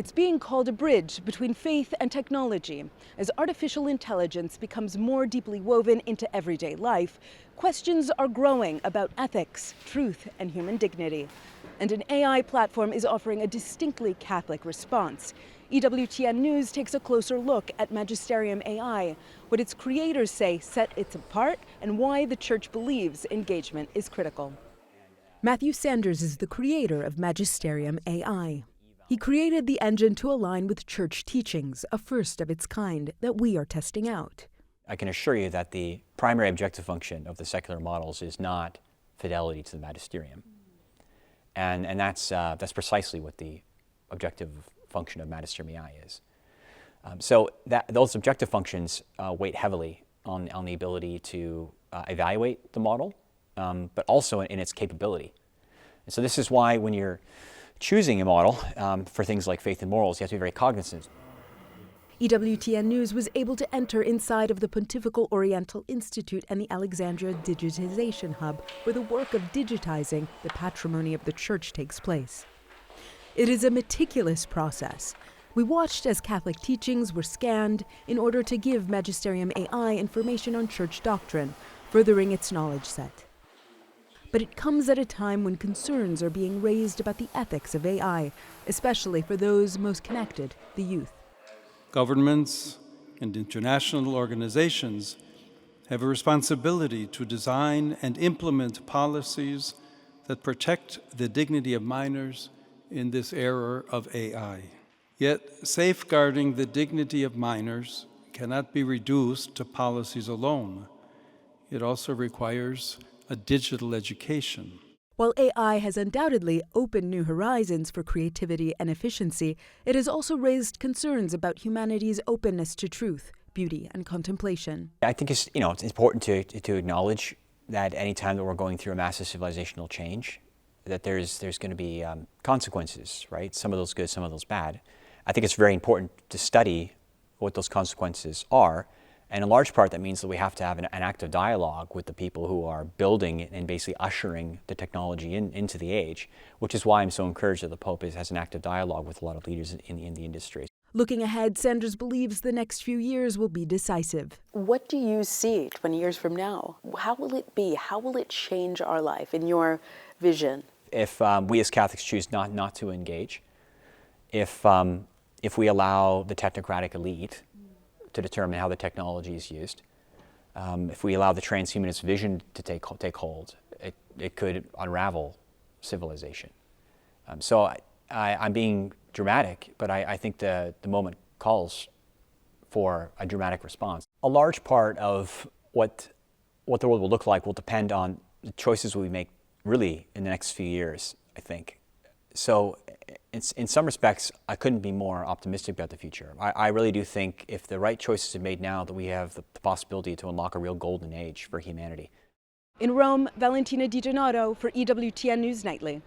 It's being called a bridge between faith and technology. As artificial intelligence becomes more deeply woven into everyday life, questions are growing about ethics, truth, and human dignity. And an AI platform is offering a distinctly Catholic response. EWTN News takes a closer look at Magisterium AI, what its creators say set it apart, and why the Church believes engagement is critical. Matthew Sanders is the creator of Magisterium AI. He created the engine to align with Church teachings, a first of its kind that we are testing out. I can assure you that the primary objective function of the secular models is not fidelity to the magisterium. And that's precisely what the objective function of Magisterium AI is. So those objective functions weight heavily on the ability to evaluate the model, but also in its capability. And so this is why when you're choosing a model for things like faith and morals, you have to be very cognizant. EWTN News was able to enter inside of the Pontifical Oriental Institute and the Alexandria Digitization Hub, where the work of digitizing the patrimony of the Church takes place. It is a meticulous process. We watched as Catholic teachings were scanned in order to give Magisterium AI information on Church doctrine, furthering its knowledge set. But it comes at a time when concerns are being raised about the ethics of AI, especially for those most connected, the youth. Governments and international organizations have a responsibility to design and implement policies that protect the dignity of minors in this era of AI. Yet, safeguarding the dignity of minors cannot be reduced to policies alone. It also requires a digital education. While AI has undoubtedly opened new horizons for creativity and efficiency, it has also raised concerns about humanity's openness to truth, beauty, and contemplation. I think it's important to acknowledge that any time that we're going through a massive civilizational change, that there's going to be consequences, right? Some of those good, some of those bad. I think it's very important to study what those consequences are. And in large part, that means that we have to have an active dialogue with the people who are building and basically ushering the technology into the age, which is why I'm so encouraged that the Pope has an active dialogue with a lot of leaders in the industry. Looking ahead, Sanders believes the next few years will be decisive. What do you see 20 years from now? How will it be? How will it change our life in your vision? If we as Catholics choose not to engage, if we allow the technocratic elite to determine how the technology is used, if we allow the transhumanist vision to take hold, it could unravel civilization. So I'm being dramatic, but I think the moment calls for a dramatic response. A large part of what the world will look like will depend on the choices we make really in the next few years, I think. So in some respects, I couldn't be more optimistic about the future. I really do think if the right choices are made now, that we have the possibility to unlock a real golden age for humanity. In Rome, Valentina Di Donato for EWTN News Nightly.